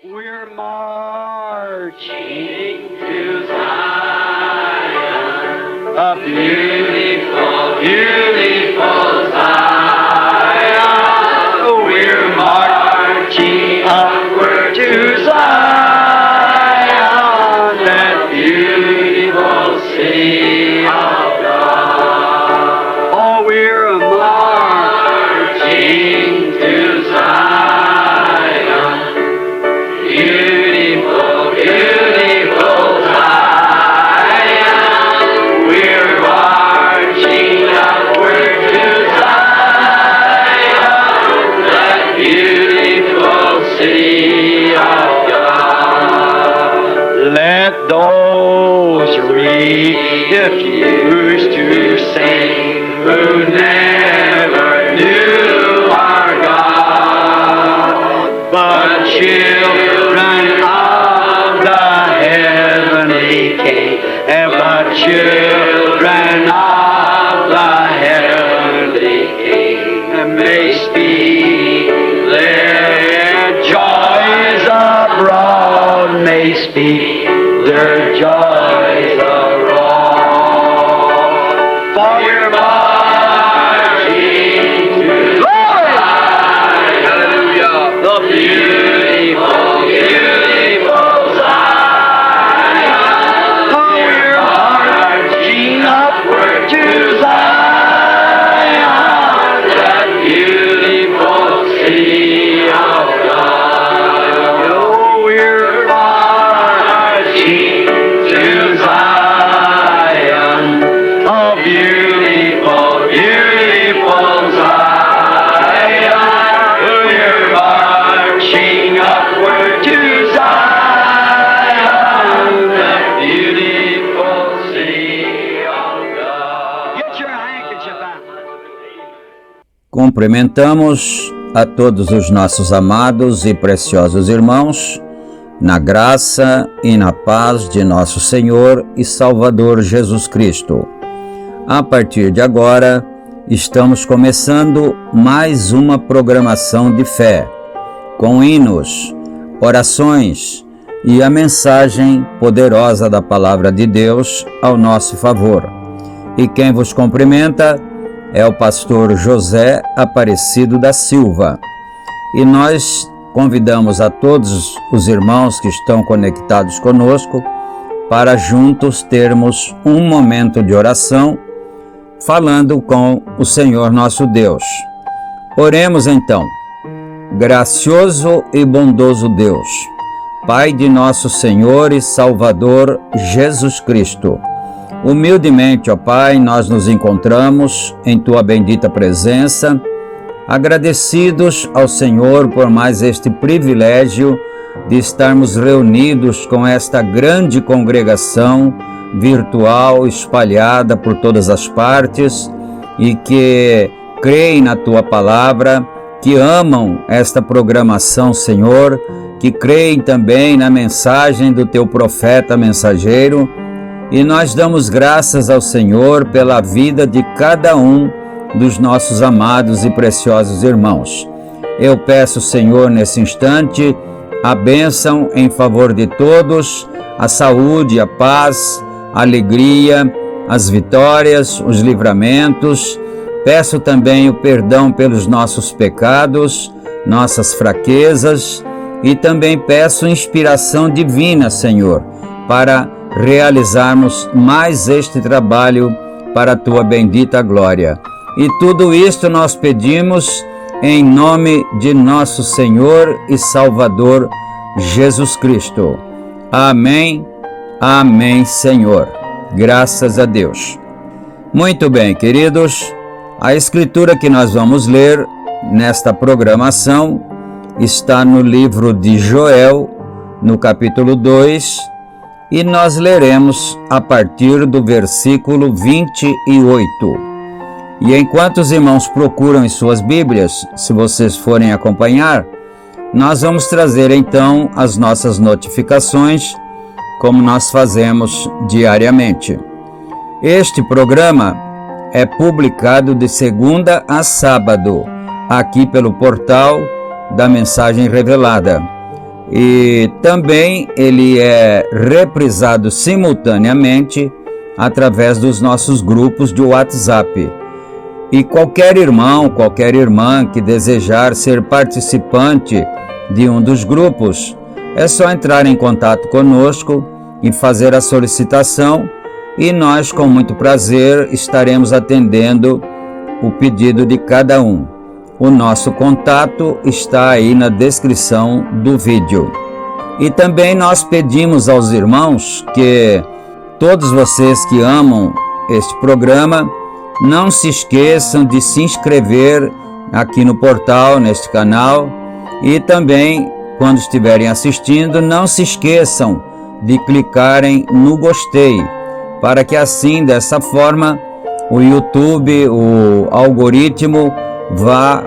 We're marching to Zion, a beautiful, beautiful Zion. We're marching upward to Zion, that beautiful city of God. Oh, we're marching to Zion. Beautiful, beautiful Zion. We're marching upward to Zion, that beautiful city of God. Let those refuse to sing who never knew our God, but children of the heavenly King, but children of the heavenly King may speak their joys abroad, may speak their joys abroad. For we're marching to Zion, hallelujah, the beautiful, beautiful Zion. Oh, we're marching upward to Zion, that beautiful city of God. Oh, we're marching to Zion, a beautiful, beautiful Zion. We're marching upward to Zion, the beautiful city of God. Get your handkerchief out. Cumprimentamos a todos os nossos amados e preciosos irmãos, na graça e na paz de nosso Senhor e Salvador Jesus Cristo. A partir de agora, estamos começando mais uma programação de fé, com hinos, orações e a mensagem poderosa da Palavra de Deus ao nosso favor. E quem vos cumprimenta é o pastor José Aparecido da Silva. E nós convidamos a todos os irmãos que estão conectados conosco para juntos termos um momento de oração falando com o Senhor nosso Deus. Oremos então. Gracioso e bondoso Deus, Pai de nosso Senhor e Salvador Jesus Cristo, humildemente, ó Pai, nós nos encontramos em Tua bendita presença, agradecidos ao Senhor por mais este privilégio de estarmos reunidos com esta grande congregação virtual espalhada por todas as partes e que creem na Tua palavra, que amam esta programação, Senhor, que creem também na mensagem do Teu profeta mensageiro, e nós damos graças ao Senhor pela vida de cada um dos nossos amados e preciosos irmãos. Eu peço, Senhor, nesse instante, a bênção em favor de todos, a saúde, a paz, a alegria, as vitórias, os livramentos. Peço também o perdão pelos nossos pecados, nossas fraquezas, E também peço inspiração divina, Senhor, para realizarmos mais este trabalho para a Tua bendita glória. E tudo isto nós pedimos em nome de nosso Senhor e Salvador Jesus Cristo. Amém, amém, Senhor. Graças a Deus. Muito bem, queridos, a escritura que nós vamos ler nesta programação está no livro de Joel, no capítulo 2, e nós leremos a partir do versículo 28. E enquanto os irmãos procuram em suas Bíblias, se vocês forem acompanhar, nós vamos trazer então as nossas notificações, como nós fazemos diariamente. Este programa é publicado de segunda a sábado, aqui pelo portal da Mensagem Revelada. E também ele é reprisado simultaneamente através dos nossos grupos de WhatsApp. E qualquer irmão, qualquer irmã que desejar ser participante de um dos grupos, é só entrar em contato conosco e fazer a solicitação, e nós, com muito prazer, estaremos atendendo o pedido de cada um. O nosso contato está aí na descrição do vídeo. E também nós pedimos aos irmãos que todos vocês que amam este programa, não se esqueçam de se inscrever aqui no portal, neste canal, e também, quando estiverem assistindo, não se esqueçam de clicarem no gostei, para que assim, dessa forma, o YouTube, o algoritmo, vá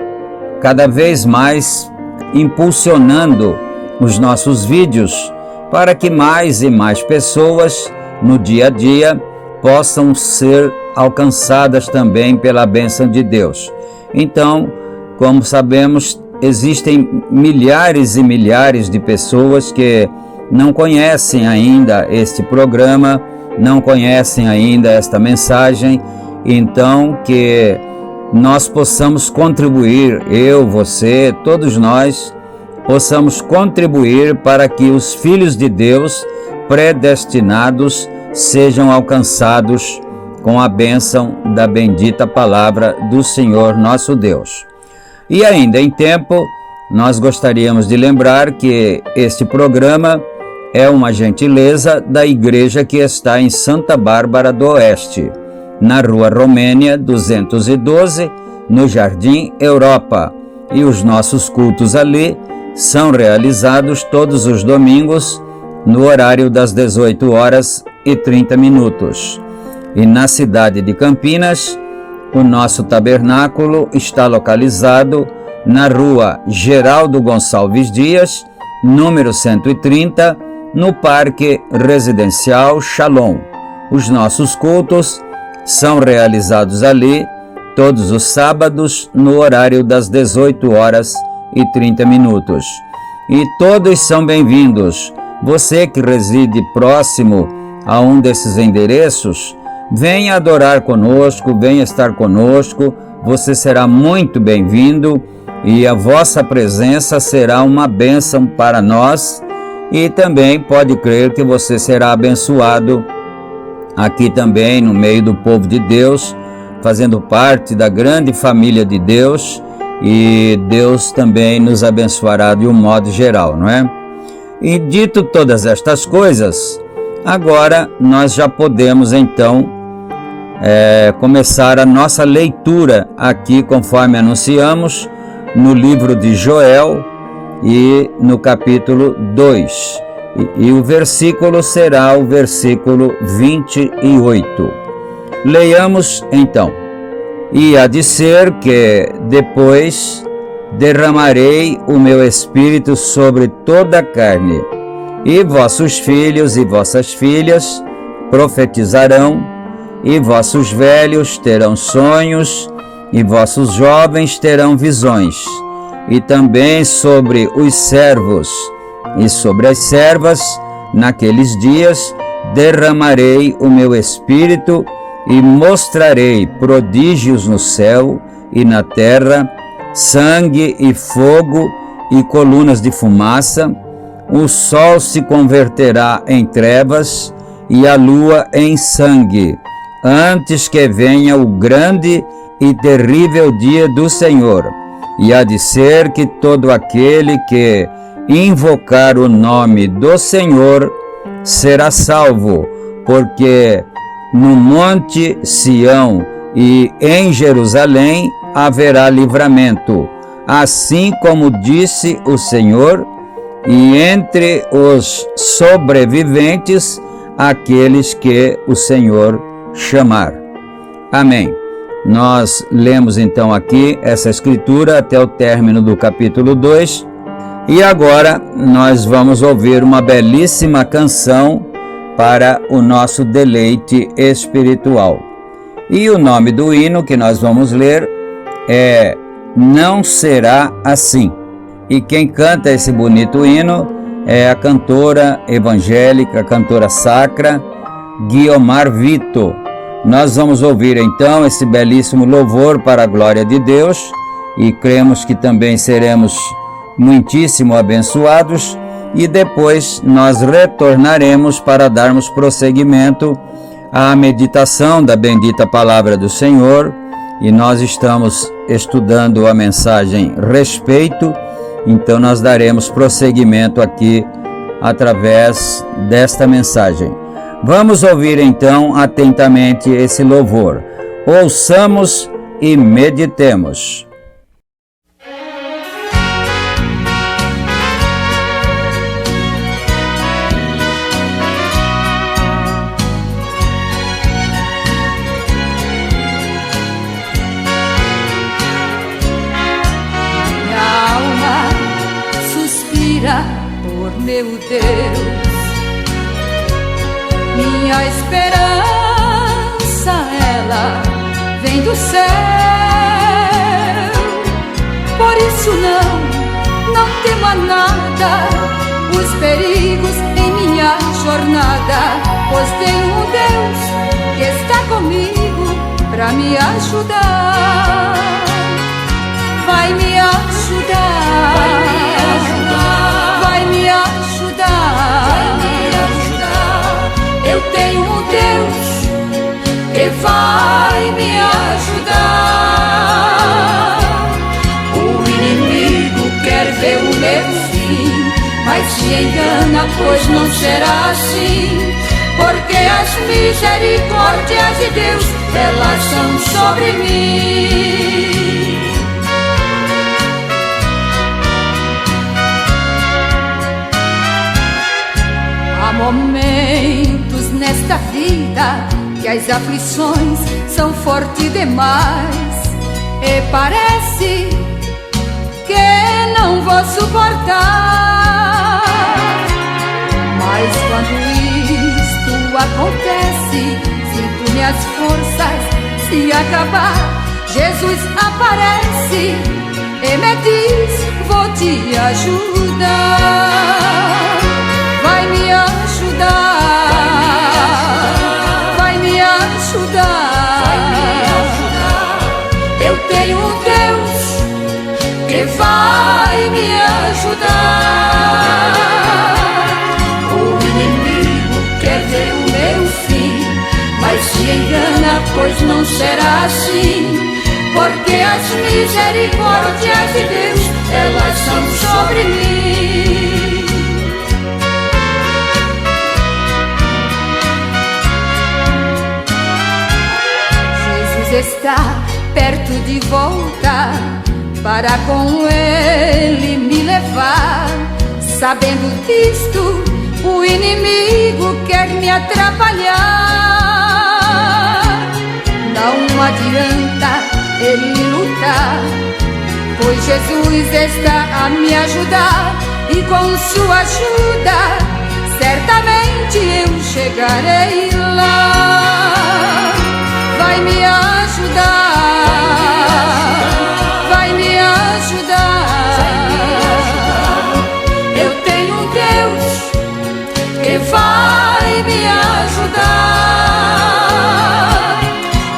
cada vez mais impulsionando os nossos vídeos, para que mais e mais pessoas, no dia a dia, possam ser alcançadas também pela bênção de Deus. Então, como sabemos, existem milhares e milhares de pessoas que não conhecem ainda este programa, não conhecem ainda esta mensagem. Então, que nós possamos contribuir, eu, você, todos nós, possamos contribuir para que os filhos de Deus predestinados sejam alcançados com a bênção da bendita palavra do Senhor nosso Deus. E ainda em tempo, nós gostaríamos de lembrar que este programa é uma gentileza da igreja que está em Santa Bárbara do Oeste, na Rua Romênia 212, no Jardim Europa. E os nossos cultos ali são realizados todos os domingos, no horário das 18h30. E na cidade de Campinas, o nosso tabernáculo está localizado na Rua Geraldo Gonçalves Dias, número 130, no Parque Residencial Shalom. Os nossos cultos são realizados ali todos os sábados, no horário das 18h30. E todos são bem-vindos. Você que reside próximo a um desses endereços, venha adorar conosco, venha estar conosco, você será muito bem-vindo e a vossa presença será uma bênção para nós, e também pode crer que você será abençoado aqui também no meio do povo de Deus, fazendo parte da grande família de Deus, e Deus também nos abençoará de um modo geral, não é? E dito todas estas coisas, agora nós já podemos então começar a nossa leitura aqui, conforme anunciamos, no livro de Joel e no capítulo 2. E o versículo será o versículo 28. Leiamos então. E há de ser que depois derramarei o meu espírito sobre toda a carne, e vossos filhos e vossas filhas profetizarão, e vossos velhos terão sonhos, e vossos jovens terão visões, e também sobre os servos e sobre as servas, naqueles dias, derramarei o meu espírito, e mostrarei prodígios no céu e na terra, sangue e fogo e colunas de fumaça, o sol se converterá em trevas e a lua em sangue, antes que venha o grande e terrível dia do Senhor. E há de ser que todo aquele que invocar o nome do Senhor será salvo, porque no monte Sião e em Jerusalém haverá livramento, assim como disse o Senhor, e entre os sobreviventes aqueles que o Senhor chamar. Amém. Nós lemos então aqui essa escritura até o término do capítulo 2 e agora nós vamos ouvir uma belíssima canção para o nosso deleite espiritual. E o nome do hino que nós vamos ler é Não Será Assim. E quem canta esse bonito hino é a cantora evangélica, cantora sacra, Guiomar Vito. Nós vamos ouvir então esse belíssimo louvor para a glória de Deus e cremos que também seremos muitíssimo abençoados e depois nós retornaremos para darmos prosseguimento à meditação da bendita palavra do Senhor e nós estamos estudando a mensagem respeito, então nós daremos prosseguimento aqui através desta mensagem. Vamos ouvir então atentamente esse louvor. Ouçamos e meditemos. Minha alma suspira por meu Deus. Minha esperança, ela vem do céu. Por isso não temo a nada, os perigos em minha jornada, pois tenho um Deus que está comigo pra me ajudar. Vai me ajudar, vai me ajudar, vai me ajudar, vai me ajudar. Eu tenho um Deus que vai me ajudar. O inimigo quer ver o meu fim, mas se engana, pois não será assim. Porque as misericórdias de Deus, elas são sobre mim. Há momentos nesta vida que as aflições são fortes demais e parece que não vou suportar. Mas quando isto acontece, sinto minhas forças se acabar. Jesus aparece e me diz: vou te ajudar. Vai me ajudar, vai me ajudar, vai me ajudar. Eu tenho um Deus que vai me ajudar. O inimigo quer ver o meu fim, mas se engana, pois não será assim. Porque as misericórdias de Deus, elas são sobre mim. Está perto de voltar para com Ele me levar. Sabendo disto, o inimigo quer me atrapalhar. Não adianta ele lutar, pois Jesus está a me ajudar. E com sua ajuda, certamente eu chegarei lá. Vai me ajudar, vai me ajudar, eu tenho um Deus que vai me ajudar.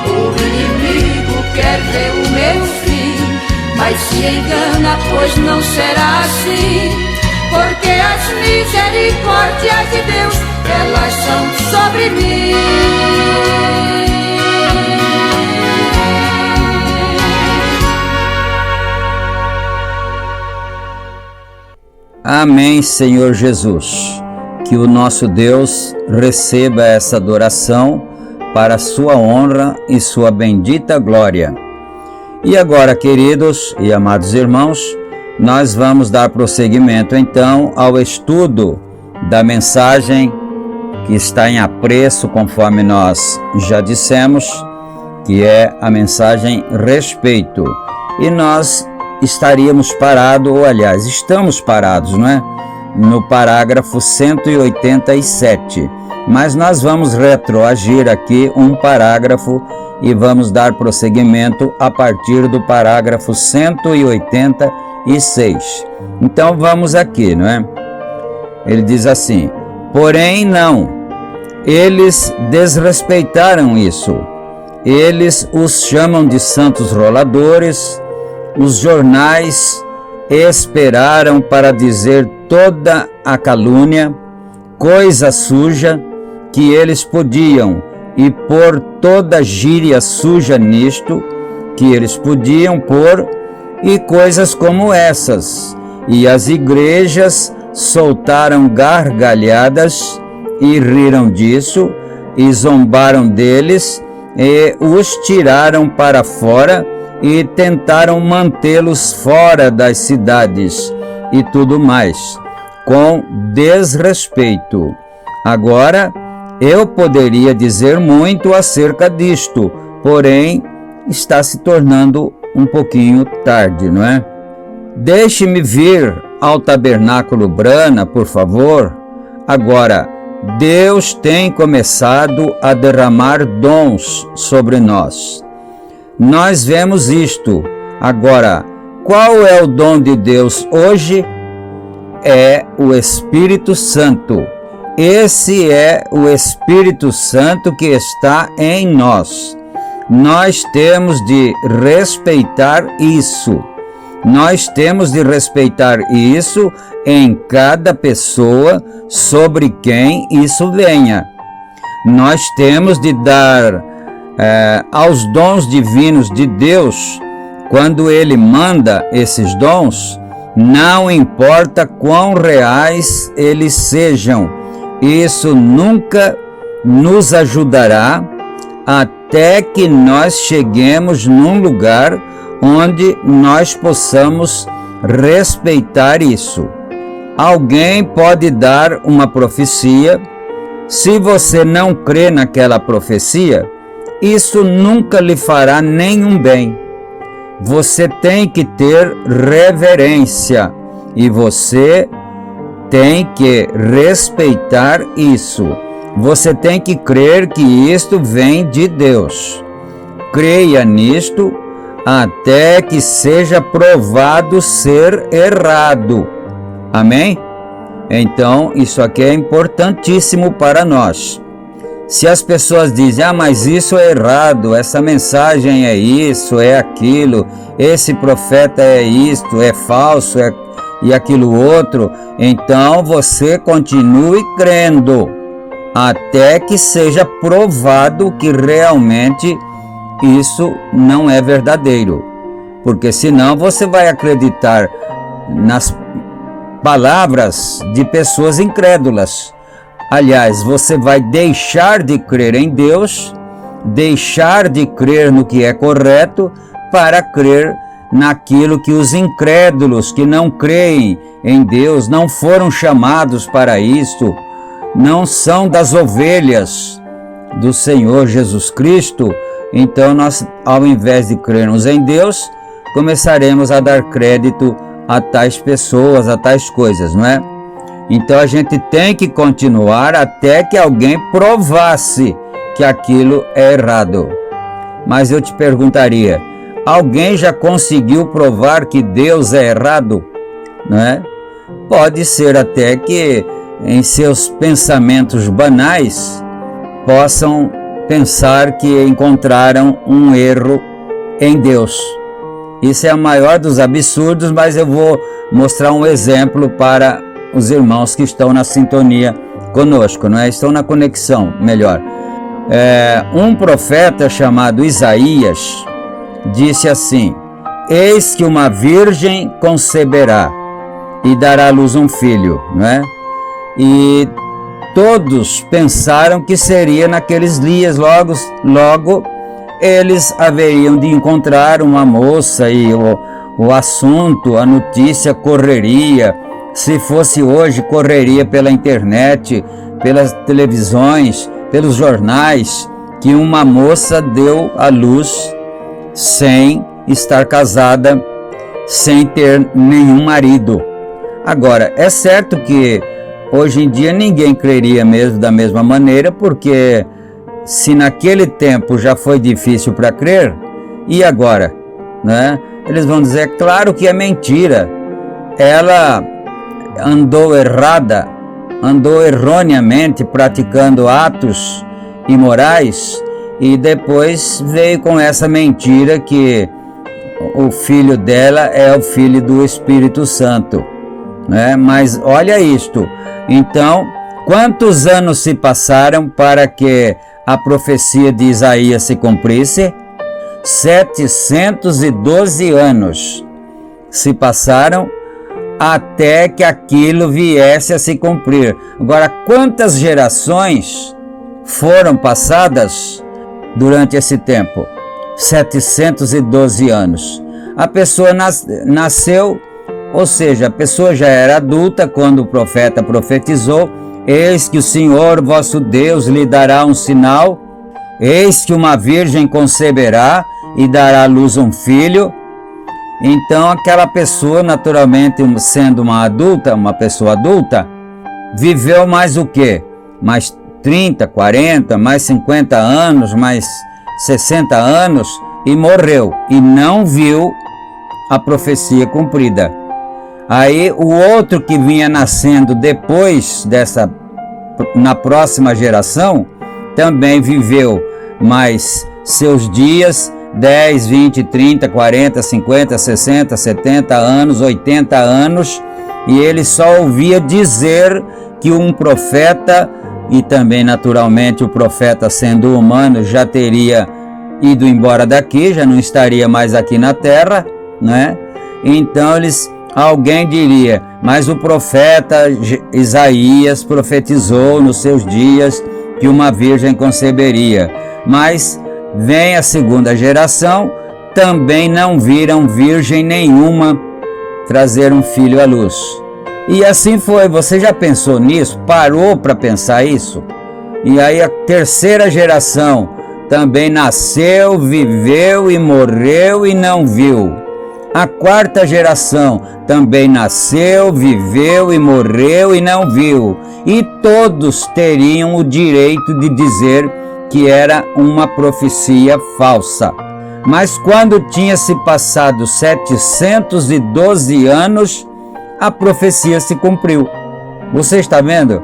O inimigo quer ver o meu fim, mas se engana, pois não será assim, porque as misericórdias de Deus, elas são sobre mim. Amém, Senhor Jesus. Que o nosso Deus receba essa adoração para sua honra e sua bendita glória. E agora, queridos e amados irmãos, nós vamos dar prosseguimento então ao estudo da mensagem que está em apreço, conforme nós já dissemos, que é a mensagem respeito. E nós estaríamos parados, ou aliás, estamos parados, não é? No parágrafo 187. Mas nós vamos retroagir aqui um parágrafo e vamos dar prosseguimento a partir do parágrafo 186. Então vamos aqui, não é? Ele diz assim: porém não, eles desrespeitaram isso. Eles os chamam de santos roladores. Os jornais esperaram para dizer toda a calúnia, coisa suja que eles podiam, e pôr toda gíria suja nisto que eles podiam pôr, e coisas como essas. E as igrejas soltaram gargalhadas e riram disso, e zombaram deles, e os tiraram para fora, e tentaram mantê-los fora das cidades, e tudo mais, com desrespeito. Agora, eu poderia dizer muito acerca disto, porém, está se tornando um pouquinho tarde, não é? Deixe-me vir ao tabernáculo Brana, por favor. Agora, Deus tem começado a derramar dons sobre nós. Nós vemos isto. Agora, qual é o dom de Deus hoje? É o Espírito Santo. Esse é o Espírito Santo que está em nós. Nós temos de respeitar isso. Nós temos de respeitar isso em cada pessoa sobre quem isso venha. Nós temos de dar aos dons divinos de Deus, quando Ele manda esses dons, não importa quão reais eles sejam, isso nunca nos ajudará até que nós cheguemos num lugar onde nós possamos respeitar isso. Alguém pode dar uma profecia. Se você não crê naquela profecia, isso nunca lhe fará nenhum bem. Você tem que ter reverência e você tem que respeitar isso. Você tem que crer que isto vem de Deus. Creia nisto até que seja provado ser errado. Amém? Então, isso aqui é importantíssimo para nós. Se as pessoas dizem, mas isso é errado, essa mensagem é isso, é aquilo, esse profeta é isto, é falso, e aquilo outro, então você continue crendo, até que seja provado que realmente isso não é verdadeiro. Porque senão você vai acreditar nas palavras de pessoas incrédulas. Aliás, você vai deixar de crer em Deus, deixar de crer no que é correto, para crer naquilo que os incrédulos, que não creem em Deus, não foram chamados para isto, não são das ovelhas do Senhor Jesus Cristo. Então nós, ao invés de crermos em Deus, começaremos a dar crédito a tais pessoas, a tais coisas, não é? Então a gente tem que continuar até que alguém provasse que aquilo é errado. Mas eu te perguntaria, alguém já conseguiu provar que Deus é errado? Não é? Pode ser até que em seus pensamentos banais possam pensar que encontraram um erro em Deus. Isso é o maior dos absurdos, mas eu vou mostrar um exemplo para os irmãos que estão na sintonia conosco, não é? Estão na conexão, melhor. Um profeta chamado Isaías disse assim: eis que uma virgem conceberá e dará à luz um filho, não é? E todos pensaram que seria naqueles dias, logo eles haveriam de encontrar uma moça e o assunto, a notícia correria. Se fosse hoje, correria pela internet, pelas televisões, pelos jornais, que uma moça deu à luz sem estar casada, sem ter nenhum marido. Agora, é certo que hoje em dia ninguém creria mesmo da mesma maneira, porque se naquele tempo já foi difícil para crer, e agora? Né? Eles vão dizer, claro que é mentira. Ela andou erroneamente praticando atos imorais e depois veio com essa mentira que o filho dela é o filho do Espírito Santo, né? Mas olha isto, então quantos anos se passaram para que a profecia de Isaías se cumprisse? 712 anos se passaram até que aquilo viesse a se cumprir. Agora, quantas gerações foram passadas durante esse tempo? 712 anos. A pessoa nasceu, ou seja, a pessoa já era adulta quando o profeta profetizou: eis que o Senhor vosso Deus lhe dará um sinal, eis que uma virgem conceberá e dará à luz um filho. Então aquela pessoa, naturalmente sendo uma pessoa adulta, viveu mais o quê? Mais 30, 40, mais 50 anos, mais 60 anos e morreu e não viu a profecia cumprida. Aí o outro que vinha nascendo depois na próxima geração, também viveu mais seus dias, 10, 20, 30, 40, 50, 60, 70 anos, 80 anos, e ele só ouvia dizer que um profeta, e também naturalmente o profeta sendo humano já teria ido embora daqui, já não estaria mais aqui na terra, né? Então alguém diria, mas o profeta Isaías profetizou nos seus dias que uma virgem conceberia. Mas vem a segunda geração, também não viram virgem nenhuma trazer um filho à luz. E assim foi. Você já pensou nisso? Parou para pensar isso? E aí a terceira geração também nasceu, viveu e morreu e não viu. A quarta geração também nasceu, viveu e morreu e não viu. E todos teriam o direito de dizer que era uma profecia falsa. Mas quando tinha se passado 712 anos, a profecia se cumpriu. Você está vendo?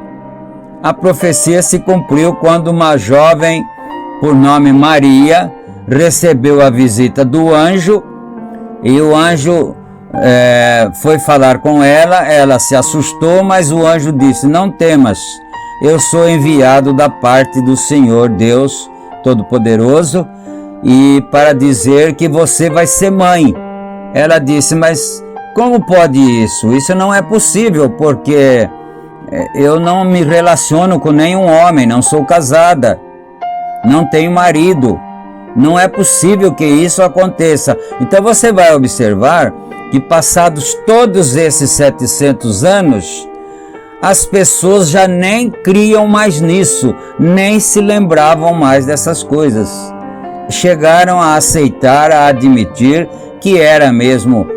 A profecia se cumpriu quando uma jovem, por nome Maria, recebeu a visita do anjo, e o anjo foi falar com ela se assustou, mas o anjo disse: não temas, eu sou enviado da parte do Senhor Deus Todo-Poderoso, e para dizer que você vai ser mãe. Ela disse: mas como pode isso? Isso não é possível, porque eu não me relaciono com nenhum homem, não sou casada, não tenho marido. Não é possível que isso aconteça. Então você vai observar que passados todos esses 700 anos, as pessoas já nem criam mais nisso, nem se lembravam mais dessas coisas. Chegaram a aceitar, a admitir que era mesmo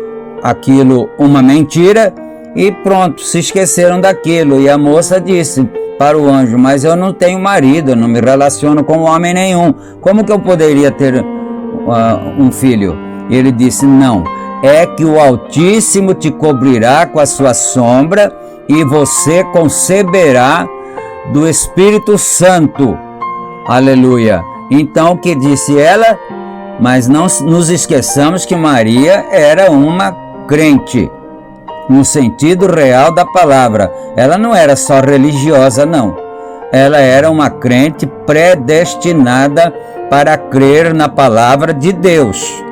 aquilo uma mentira e pronto, se esqueceram daquilo. E a moça disse para o anjo: mas eu não tenho marido, eu não me relaciono com homem nenhum, como que eu poderia ter um filho? E ele disse: não, é que o Altíssimo te cobrirá com a sua sombra e você conceberá do Espírito Santo. Aleluia. Então o que disse ela? Mas não nos esqueçamos que Maria era uma crente, no sentido real da palavra. Ela não era só religiosa, não. Ela era uma crente predestinada para crer na palavra de Deus,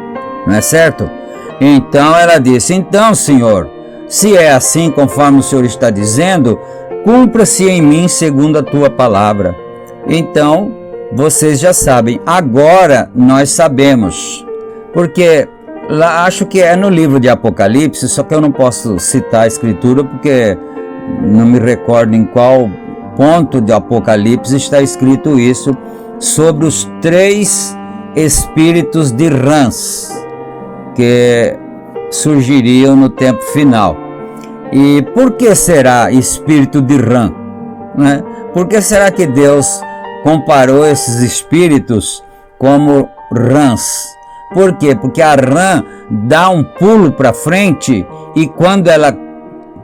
não é certo? Então ela disse: então, Senhor, se é assim conforme o Senhor está dizendo, cumpra-se em mim segundo a tua palavra. Então, vocês já sabem, agora nós sabemos, porque lá acho que é no livro de Apocalipse, só que eu não posso citar a escritura porque não me recordo em qual ponto de Apocalipse está escrito isso, sobre os 3 espíritos de rãs que surgiriam no tempo final. E por que será espírito de rã? Né? Por que será que Deus comparou esses espíritos como rãs? Por quê? Porque a rã dá um pulo para frente e quando ela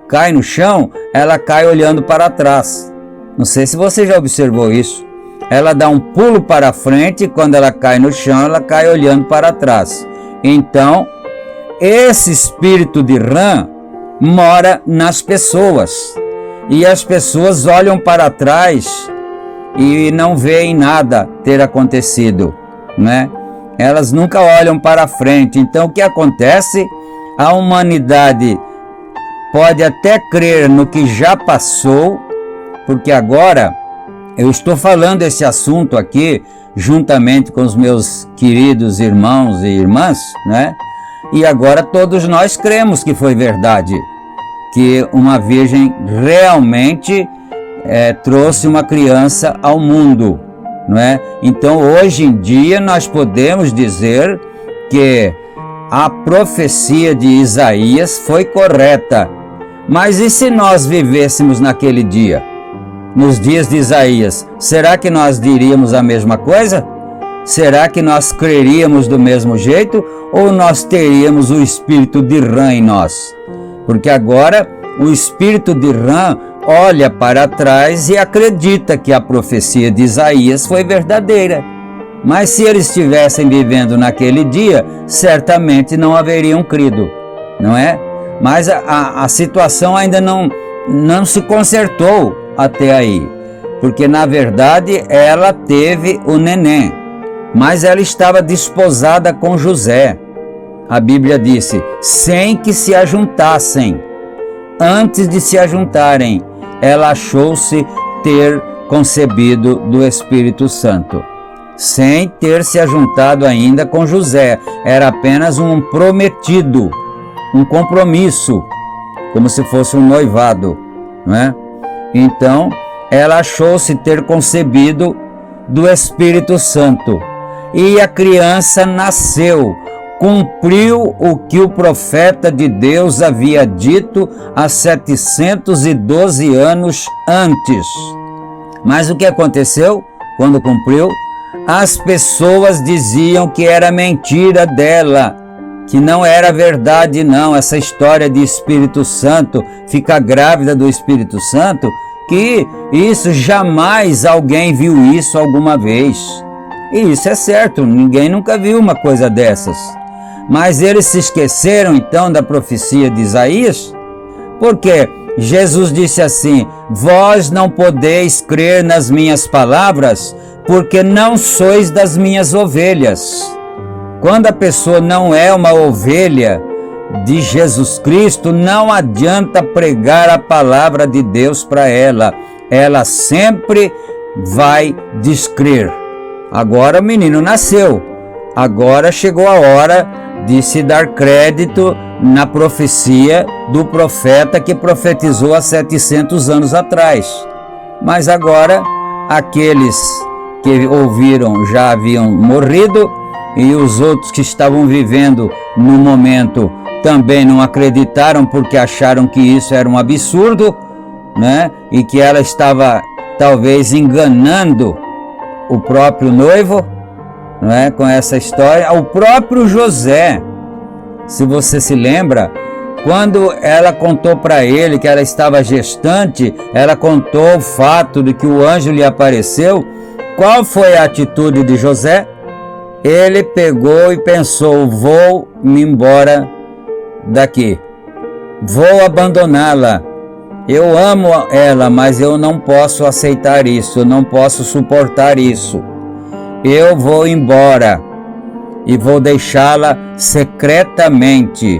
cai no chão, ela cai olhando para trás. Não sei se você já observou isso. Ela dá um pulo para frente e quando ela cai no chão, ela cai olhando para trás. Então, esse espírito de rã mora nas pessoas. E as pessoas olham para trás e não veem nada ter acontecido, né? Elas nunca olham para frente. Então o que acontece? A humanidade pode até crer no que já passou, porque agora eu estou falando esse assunto aqui juntamente com os meus queridos irmãos e irmãs, né? E agora todos nós cremos que foi verdade, que uma virgem realmente trouxe uma criança ao mundo, não é? Então hoje em dia nós podemos dizer que a profecia de Isaías foi correta. Mas e se nós vivêssemos naquele dia, nos dias de Isaías, será que nós diríamos a mesma coisa? Será que nós creríamos do mesmo jeito ou nós teríamos o espírito de rã em nós? Porque agora o espírito de rã olha para trás e acredita que a profecia de Isaías foi verdadeira. Mas se eles estivessem vivendo naquele dia, certamente não haveriam crido, não é? Mas a situação ainda não se consertou até aí, porque na verdade ela teve o neném, mas ela estava desposada com José. A Bíblia disse, sem que se ajuntassem. Antes de se ajuntarem, ela achou-se ter concebido do Espírito Santo, sem ter se ajuntado ainda com José. Era apenas um prometido, um compromisso, como se fosse um noivado, não é? Então, ela achou-se ter concebido do Espírito Santo. E a criança nasceu, cumpriu o que o profeta de Deus havia dito há 712 anos antes. Mas o que aconteceu quando cumpriu? As pessoas diziam que era mentira dela, que não era verdade não, essa história de Espírito Santo, ficar grávida do Espírito Santo, que isso jamais alguém viu isso alguma vez. E isso é certo, ninguém nunca viu uma coisa dessas. Mas eles se esqueceram então da profecia de Isaías, porque Jesus disse assim, vós não podeis crer nas minhas palavras, porque não sois das minhas ovelhas. Quando a pessoa não é uma ovelha de Jesus Cristo, não adianta pregar a palavra de Deus para ela. Ela sempre vai descrer. Agora o menino nasceu. Agora chegou a hora de se dar crédito na profecia do profeta que profetizou há 700 anos atrás. Mas agora aqueles que ouviram já haviam morrido e os outros que estavam vivendo no momento também não acreditaram porque acharam que isso era um absurdo, né? E que ela estava talvez enganando o próprio noivo, não é? Com essa história. O próprio José, se você se lembra, quando ela contou para ele que ela estava gestante, ela contou o fato de que o anjo lhe apareceu. Qual foi a atitude de José? ele pegou e pensou: vou me embora daqui, vou abandoná-la. Eu amo ela, mas eu não posso aceitar isso, eu não posso suportar isso. Eu vou embora e vou deixá-la secretamente.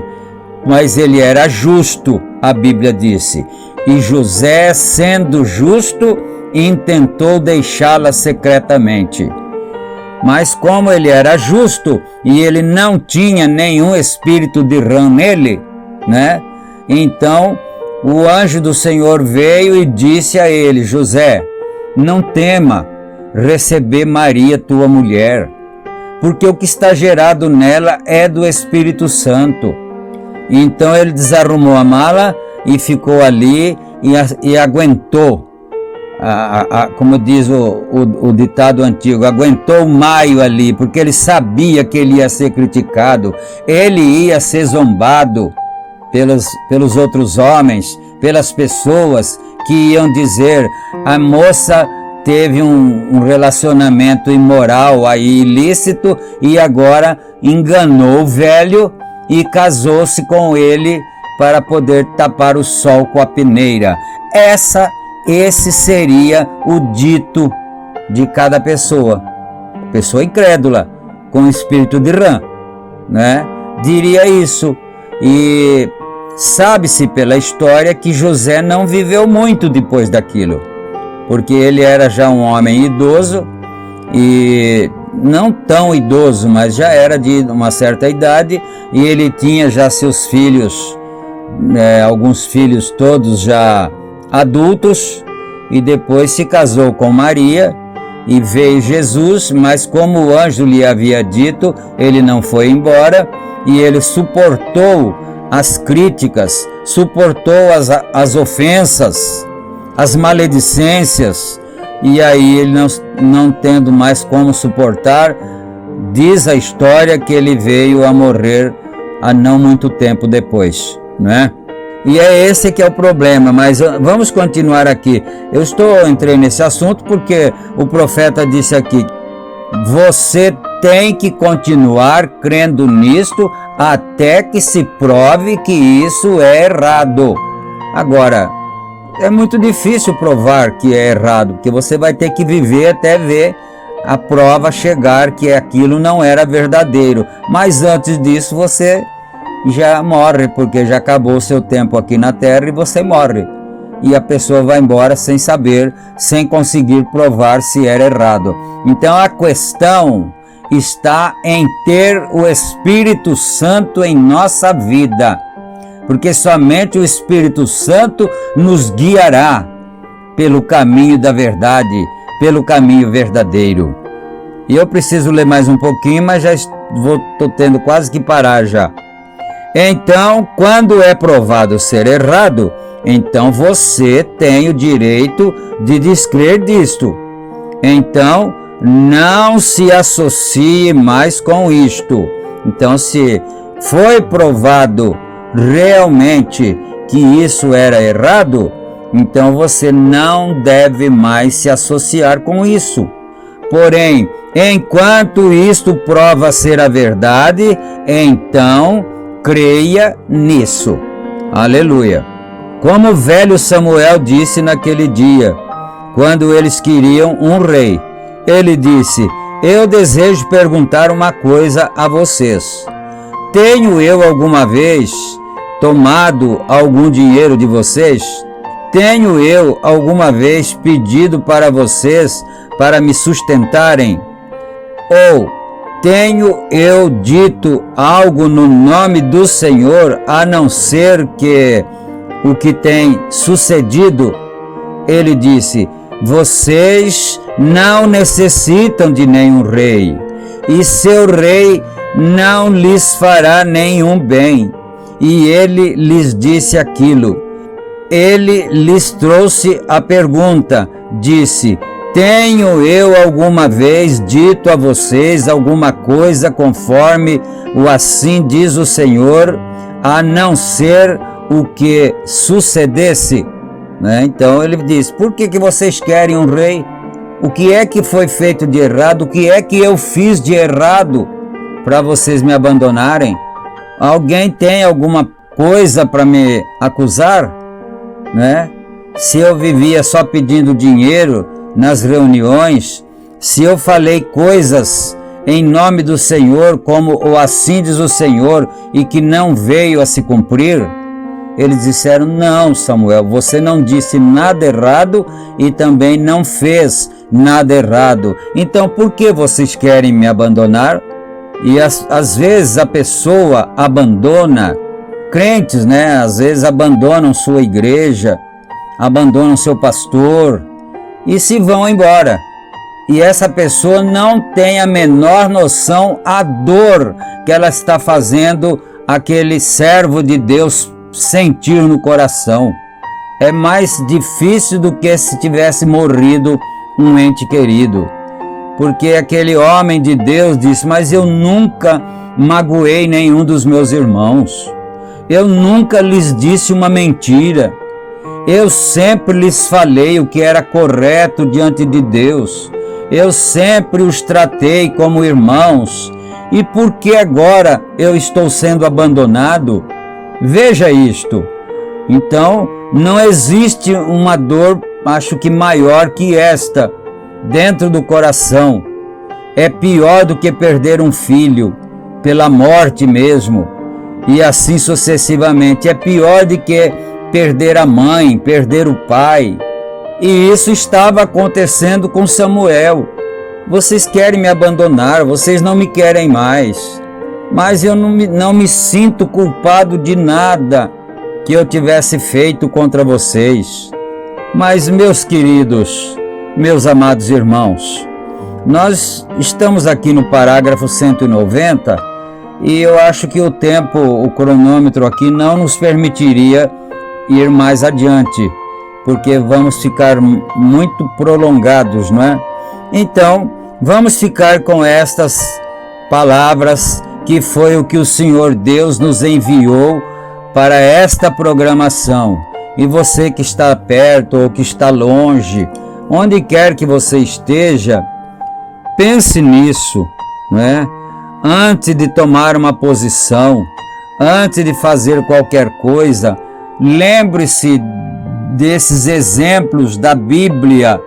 Mas ele era justo, a Bíblia disse. E José, sendo justo, intentou deixá-la secretamente. Mas como ele era justo e ele não tinha nenhum espírito de rã nele, né? Então o anjo do Senhor veio e disse a ele: José, não tema receber Maria, tua mulher, porque o que está gerado nela é do Espírito Santo. Então ele desarrumou a mala e ficou ali e aguentou, como diz o ditado antigo, aguentou o maio ali, porque ele sabia que ele ia ser criticado, ele ia ser zombado pelos outros homens, pelas pessoas que iam dizer: a moça teve um relacionamento imoral aí, ilícito, e agora enganou o velho e casou-se com ele para poder tapar o sol com a peneira. Esse seria o dito de cada pessoa. Pessoa incrédula, com espírito de rã, né? Diria isso. E sabe-se pela história que José não viveu muito depois daquilo, porque ele era já um homem idoso, e não tão idoso, mas já era de uma certa idade, e ele tinha já seus filhos, alguns filhos todos já adultos, e depois se casou com Maria e veio Jesus, mas como o anjo lhe havia dito, ele não foi embora, e ele suportou as críticas, suportou as ofensas, as maledicências, e aí ele não tendo mais como suportar, diz a história que ele veio a morrer há não muito tempo depois, não é? E é esse que é o problema, mas vamos continuar aqui. Entrei nesse assunto porque o profeta disse aqui: você tem que continuar crendo nisto até que se prove que isso é errado. Agora, é muito difícil provar que é errado, porque você vai ter que viver até ver a prova chegar que aquilo não era verdadeiro. Mas antes disso você já morre, porque já acabou o seu tempo aqui na terra e você morre. E a pessoa vai embora sem saber, sem conseguir provar se era errado. Então a questão está em ter o Espírito Santo em nossa vida, porque somente o Espírito Santo nos guiará pelo caminho da verdade, pelo caminho verdadeiro. E eu preciso ler mais um pouquinho, mas já estou tendo quase que parar já. Então, quando é provado ser errado, então você tem o direito de descrer disto. Então, não se associe mais com isto. Então, se foi provado realmente que isso era errado, então você não deve mais se associar com isso. Porém, enquanto isto prova ser a verdade, então creia nisso. Aleluia. Como o velho Samuel disse naquele dia, quando eles queriam um rei, ele disse: eu desejo perguntar uma coisa a vocês. Tenho eu alguma vez tomado algum dinheiro de vocês? Tenho eu alguma vez pedido para vocês para me sustentarem? Ou tenho eu dito algo no nome do Senhor, a não ser que o que tem sucedido? Ele disse: vocês não necessitam de nenhum rei, e seu rei não lhes fará nenhum bem. E ele lhes disse aquilo. Ele lhes trouxe a pergunta, disse: tenho eu alguma vez dito a vocês alguma coisa conforme o assim diz o Senhor, a não ser o que sucedesse? Então ele diz: por que vocês querem um rei? O que é que foi feito de errado? O que é que eu fiz de errado para vocês me abandonarem? Alguém tem alguma coisa para me acusar, né? Se eu vivia só pedindo dinheiro nas reuniões, se eu falei coisas em nome do Senhor, como o assim diz o Senhor, e que não veio a se cumprir, eles disseram: não, Samuel, você não disse nada errado e também não fez nada errado. Então por que vocês querem me abandonar? E às vezes a pessoa abandona, crentes, né? Às vezes abandonam sua igreja, abandonam seu pastor e se vão embora. E essa pessoa não tem a menor noção a dor que ela está fazendo aquele servo de Deus sentir no coração. É mais difícil do que se tivesse morrido um ente querido. Porque aquele homem de Deus disse: mas eu nunca magoei nenhum dos meus irmãos. Eu nunca lhes disse uma mentira. Eu sempre lhes falei o que era correto diante de Deus. Eu sempre os tratei como irmãos. E por que agora eu estou sendo abandonado? Veja isto. Então, não existe uma dor, acho que maior que esta, dentro do coração. É pior do que perder um filho, pela morte mesmo, e assim sucessivamente. É pior do que perder a mãe, perder o pai. E isso estava acontecendo com Samuel. Vocês querem me abandonar, vocês não me querem mais. Mas eu não me sinto culpado de nada que eu tivesse feito contra vocês. Mas, meus queridos, meus amados irmãos, nós estamos aqui no parágrafo 190 e eu acho que o tempo, o cronômetro aqui não nos permitiria ir mais adiante, porque vamos ficar muito prolongados, não é? Então, vamos ficar com estas palavras, que foi o que o Senhor Deus nos enviou para esta programação. E você que está perto ou que está longe, onde quer que você esteja, pense nisso, não é? Antes de tomar uma posição, antes de fazer qualquer coisa, lembre-se desses exemplos da Bíblia,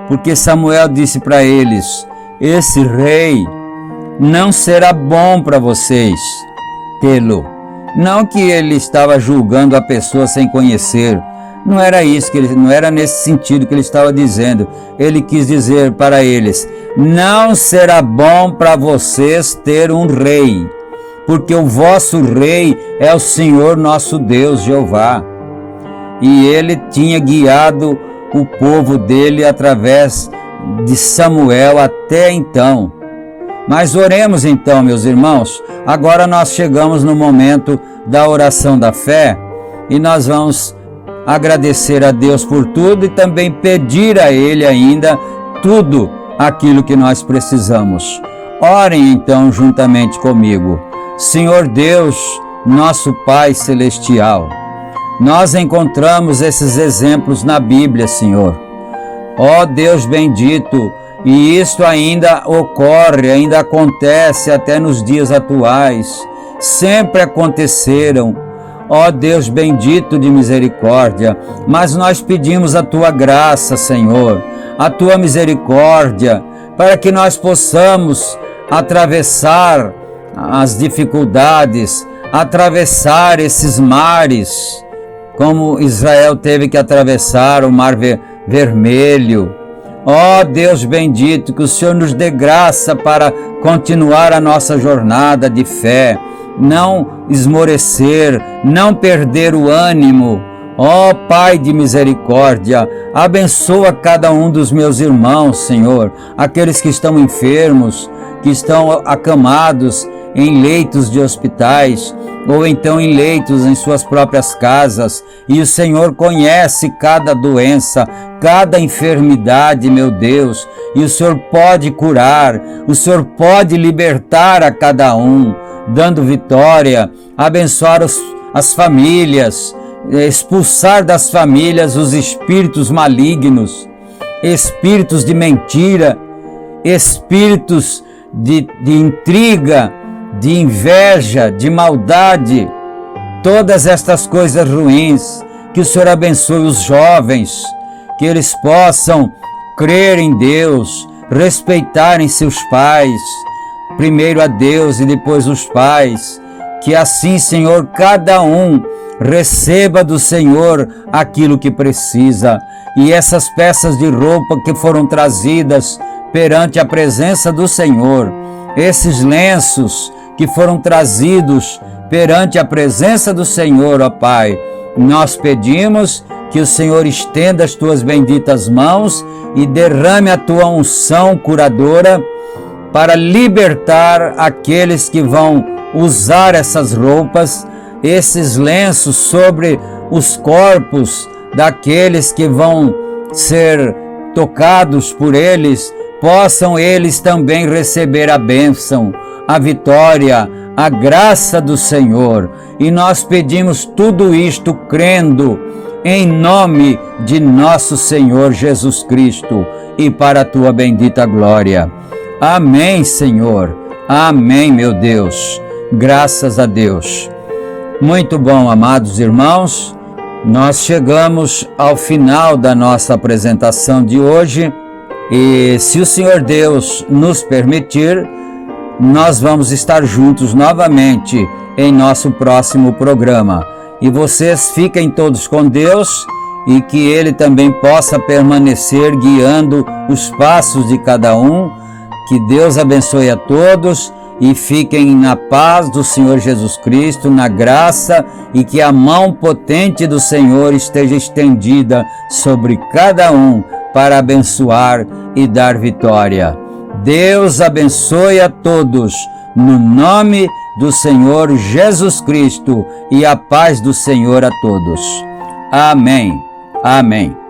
porque Samuel disse para eles: esse rei não será bom para vocês tê-lo. Não que ele estava julgando a pessoa sem conhecer. Não era isso não era nesse sentido que ele estava dizendo. Ele quis dizer para eles: não será bom para vocês ter um rei, porque o vosso rei é o Senhor nosso Deus, Jeová. E ele tinha guiado o povo dele através de Samuel até então. Mas oremos então, meus irmãos. Agora nós chegamos no momento da oração da fé e nós vamos agradecer a Deus por tudo e também pedir a Ele ainda tudo aquilo que nós precisamos. Orem então juntamente comigo. Senhor Deus, nosso Pai Celestial, nós encontramos esses exemplos na Bíblia, Senhor. Ó Deus bendito, e isto ainda ocorre, ainda acontece até nos dias atuais. Sempre aconteceram, ó Deus bendito de misericórdia, mas nós pedimos a Tua graça, Senhor, a Tua misericórdia, para que nós possamos atravessar as dificuldades, atravessar esses mares, como Israel teve que atravessar o Mar Vermelho. Ó Deus bendito, que o Senhor nos dê graça para continuar a nossa jornada de fé, não esmorecer, não perder o ânimo. Ó Pai de misericórdia, abençoa cada um dos meus irmãos, Senhor, aqueles que estão enfermos, que estão acamados em leitos de hospitais, ou então em leitos em suas próprias casas, e o Senhor conhece cada doença, cada enfermidade, meu Deus, e o Senhor pode curar, o Senhor pode libertar a cada um, dando vitória, abençoar as famílias, expulsar das famílias os espíritos malignos, espíritos de mentira, espíritos de intriga, de inveja, de maldade, todas estas coisas ruins. Que o Senhor abençoe os jovens, que eles possam crer em Deus, respeitarem seus pais, primeiro a Deus e depois os pais. Que assim, Senhor, cada um receba do Senhor aquilo que precisa. E essas peças de roupa que foram trazidas perante a presença do Senhor, esses lenços que foram trazidos perante a presença do Senhor, ó Pai, nós pedimos que o Senhor estenda as tuas benditas mãos e derrame a tua unção curadora para libertar aqueles que vão usar essas roupas, esses lenços sobre os corpos daqueles que vão ser tocados por eles, possam eles também receber a bênção, a vitória, a graça do Senhor. E nós pedimos tudo isto crendo em nome de nosso Senhor Jesus Cristo e para a tua bendita glória. Amém, Senhor. Amém, meu Deus. Graças a Deus. Muito bom, amados irmãos. Nós chegamos ao final da nossa apresentação de hoje e, se o Senhor Deus nos permitir, nós vamos estar juntos novamente em nosso próximo programa. E vocês fiquem todos com Deus e que Ele também possa permanecer guiando os passos de cada um. Que Deus abençoe a todos e fiquem na paz do Senhor Jesus Cristo, na graça, e que a mão potente do Senhor esteja estendida sobre cada um para abençoar e dar vitória. Deus abençoe a todos, no nome do Senhor Jesus Cristo, e a paz do Senhor a todos. Amém. Amém.